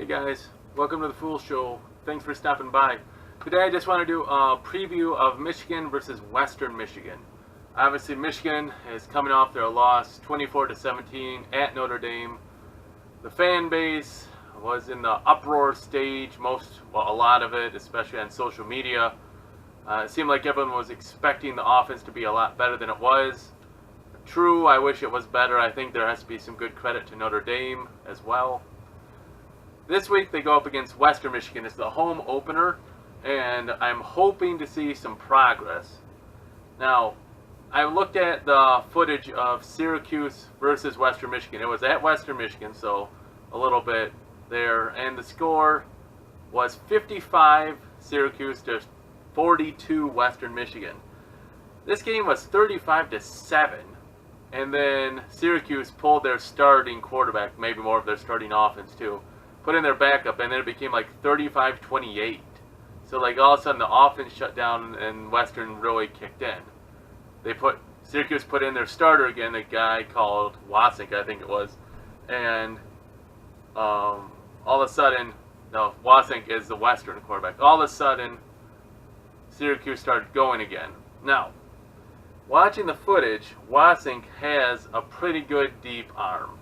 Hey guys, welcome to the Fool Show. Thanks for stopping by. Today I just want to do a preview of Michigan versus Western Michigan. Obviously Michigan is coming off their loss 24-17 at Notre Dame. The fan base was in the uproar stage, a lot of it, especially on social media. It seemed like everyone was expecting the offense to be a lot better than it was. True, I wish it was better. I think there has to be some good credit to Notre Dame as well. This week they go up against Western Michigan. It's the home opener, and I'm hoping to see some progress. Now, I looked at the footage of Syracuse versus Western Michigan. It was at Western Michigan, so a little bit there, and the score was 55 Syracuse to 42 Western Michigan. This game was 35-7, and then Syracuse pulled their starting quarterback, maybe more of their starting offense too, put in their backup, and then it became like 35-28. So like all of a sudden the offense shut down and Western really kicked in. Syracuse put in their starter again, a guy called Wasink, I think it was, and all of a sudden, no, Wasink is the Western quarterback. All of a sudden, Syracuse started going again. Now, watching the footage, Wasink has a pretty good deep arm.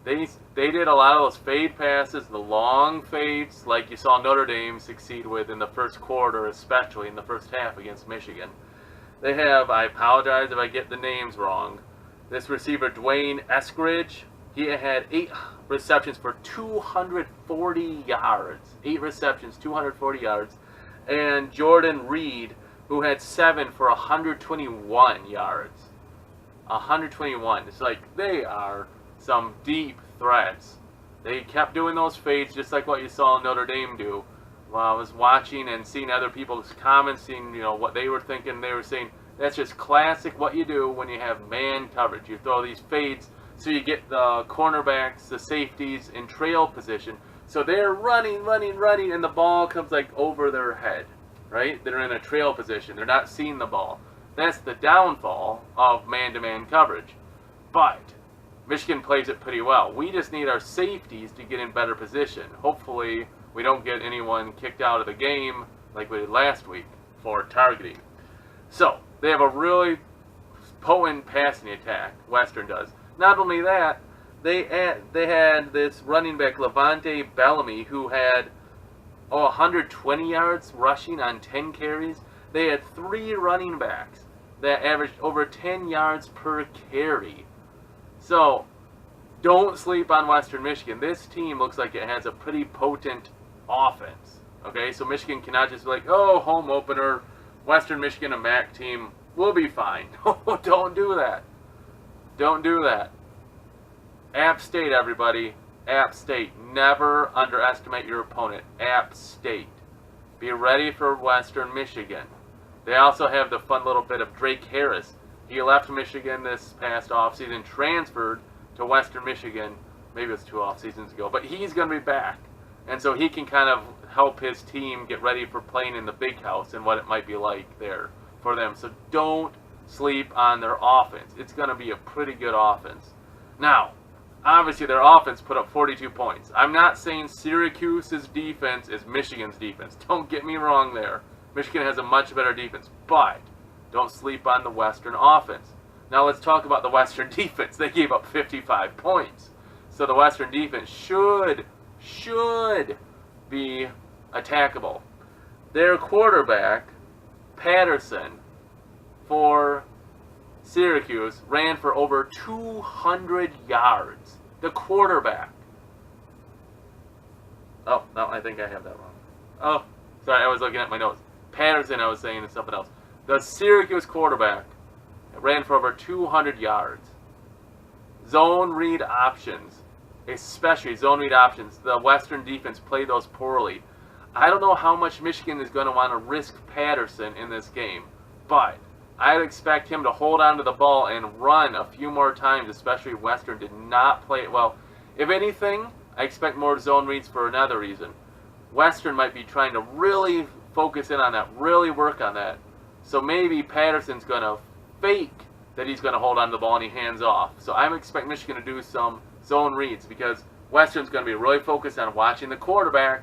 They did a lot of those fade passes, the long fades, like you saw Notre Dame succeed with in the first quarter, especially in the first half against Michigan. They have, I apologize if I get the names wrong, this receiver Dwayne Eskridge. He had 8 receptions for 240 yards. 8 receptions, 240 yards. And Jordan Reed, who had 7 for 121 yards. 121. It's like they are some deep threats. They kept doing those fades just like what you saw Notre Dame do. While I was watching and seeing other people's comments, seeing what they were thinking, they were saying that's just classic what you do when you have man coverage. You throw these fades so you get the cornerbacks, the safeties in trail position. So they're running, and the ball comes like over their head, right? They're in a trail position. They're not seeing the ball. That's the downfall of man-to-man coverage. But Michigan plays it pretty well. We just need our safeties to get in better position. Hopefully, we don't get anyone kicked out of the game like we did last week for targeting. So, they have a really potent passing attack, Western does. Not only that, they had this running back, Levante Bellamy, who had 120 yards rushing on 10 carries. They had 3 running backs that averaged over 10 yards per carry. So, don't sleep on Western Michigan. This team looks like it has a pretty potent offense. Okay, so Michigan cannot just be like, oh, home opener, Western Michigan, a MAC team, we'll be fine. Don't do that. Don't do that. App State, everybody. App State. Never underestimate your opponent. App State. Be ready for Western Michigan. They also have the fun little bit of Drake Harris. He left Michigan this past offseason, transferred to Western Michigan, maybe it was 2 off seasons ago, but he's going to be back. And so he can kind of help his team get ready for playing in the big house and what it might be like there for them. So don't sleep on their offense. It's going to be a pretty good offense. Now, obviously their offense put up 42 points. I'm not saying Syracuse's defense is Michigan's defense. Don't get me wrong there. Michigan has a much better defense, but don't sleep on the Western offense. Now let's talk about the Western defense. They gave up 55 points. So the Western defense should be attackable. Their quarterback, Patterson, for Syracuse, ran for over 200 yards. The quarterback. Oh, no, I think I have that wrong. Oh, sorry, I was looking at my notes. Patterson, I was saying, is something else. The Syracuse quarterback ran for over 200 yards. Zone read options, especially zone read options. The Western defense played those poorly. I don't know how much Michigan is going to want to risk Patterson in this game, but I'd expect him to hold on to the ball and run a few more times, especially Western did not play it well. If anything, I expect more zone reads for another reason. Western might be trying to really focus in on that, really work on that. So maybe Patterson's going to fake that he's going to hold on to the ball and he hands off. So I'm expecting Michigan to do some zone reads because Western's going to be really focused on watching the quarterback.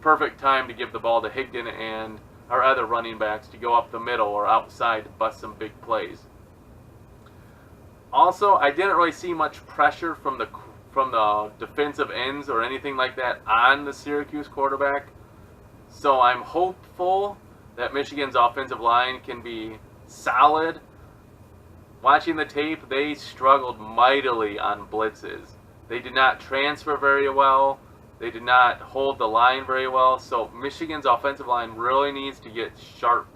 Perfect time to give the ball to Higdon and our other running backs to go up the middle or outside to bust some big plays. Also, I didn't really see much pressure from the defensive ends or anything like that on the Syracuse quarterback. So I'm hopeful that Michigan's offensive line can be solid. Watching the tape, they struggled mightily on blitzes. They did not transfer very well. They did not hold the line very well. So Michigan's offensive line really needs to get sharp.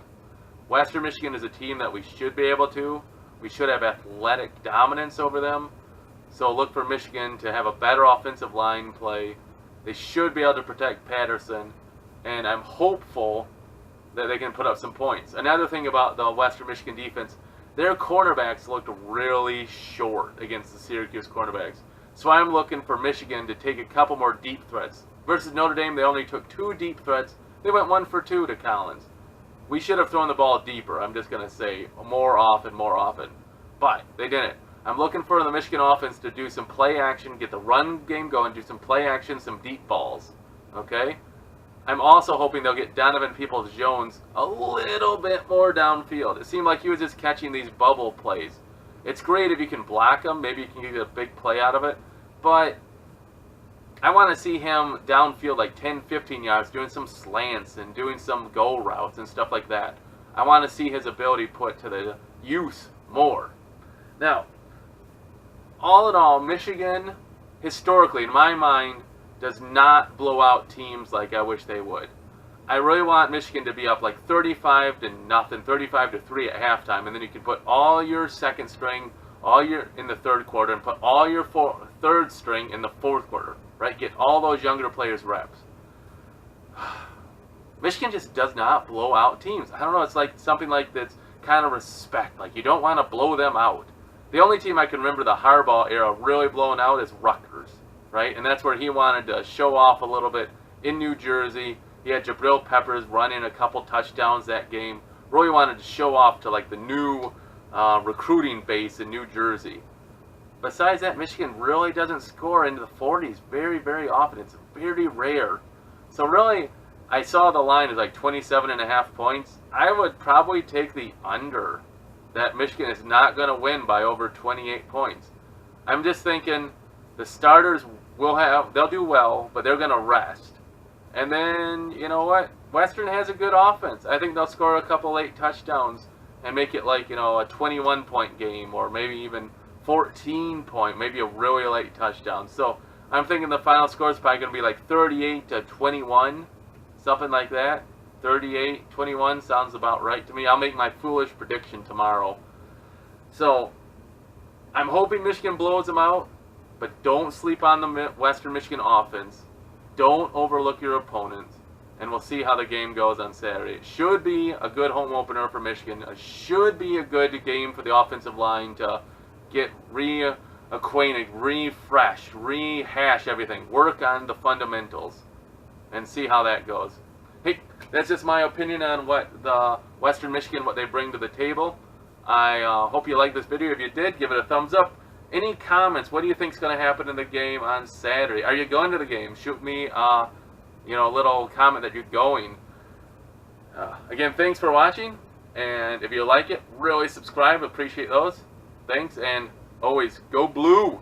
Western Michigan is a team that we should be able to. We should have athletic dominance over them. So look for Michigan to have a better offensive line play. They should be able to protect Patterson. And I'm hopeful that they can put up some points. Another thing about the Western Michigan defense, their cornerbacks looked really short against the Syracuse cornerbacks. So I'm looking for Michigan to take a couple more deep threats. Versus Notre Dame, they only took 2 deep threats. They went 1 for 2 to Collins. We should have thrown the ball deeper, I'm just going to say, more often. But they didn't. I'm looking for the Michigan offense to do some play action, get the run game going, do some play action, some deep balls. Okay? I'm also hoping they'll get Donovan Peoples-Jones a little bit more downfield. It seemed like he was just catching these bubble plays. It's great if you can block him. Maybe you can get a big play out of it. But I want to see him downfield like 10, 15 yards doing some slants and doing some go routes and stuff like that. I want to see his ability put to the use more. Now, all in all, Michigan, historically, in my mind, does not blow out teams like I wish they would. I really want Michigan to be up like 35-0, 35-3 at halftime, and then you can put all your second string, in the third quarter, and put all your third string in the fourth quarter. Right? Get all those younger players reps. Michigan just does not blow out teams. I don't know. It's like something like this kind of respect. Like you don't want to blow them out. The only team I can remember the Harbaugh era really blowing out is Rutgers, right? And that's where he wanted to show off a little bit in New Jersey. He had Jabril Peppers running a couple touchdowns that game. Really wanted to show off to like the new recruiting base in New Jersey. Besides that, Michigan really doesn't score into the 40s very, very often. It's very rare. So really, I saw the line is like 27.5 points. I would probably take the under. That Michigan is not going to win by over 28 points. I'm just thinking the starters they'll do well, but they're going to rest. And then, you know what? Western has a good offense. I think they'll score a couple late touchdowns and make it like, you know, a 21-point game or maybe even 14-point, maybe a really late touchdown. So I'm thinking the final score is probably going to be like 38-21, something like that. 38-21 sounds about right to me. I'll make my foolish prediction tomorrow. So I'm hoping Michigan blows them out, but don't sleep on the Western Michigan offense. Don't overlook your opponents, and we'll see how the game goes on Saturday. It should be a good home opener for Michigan. It should be a good game for the offensive line to get reacquainted, refresh, rehash everything. Work on the fundamentals and see how that goes. Hey, that's just my opinion on what the Western Michigan, what they bring to the table. I hope you liked this video. If you did, give it a thumbs up. Any comments? What do you think is going to happen in the game on Saturday? Are you going to the game? Shoot me a little comment that you're going. Again, thanks for watching. And if you like it, really subscribe. Appreciate those. Thanks, and always go blue.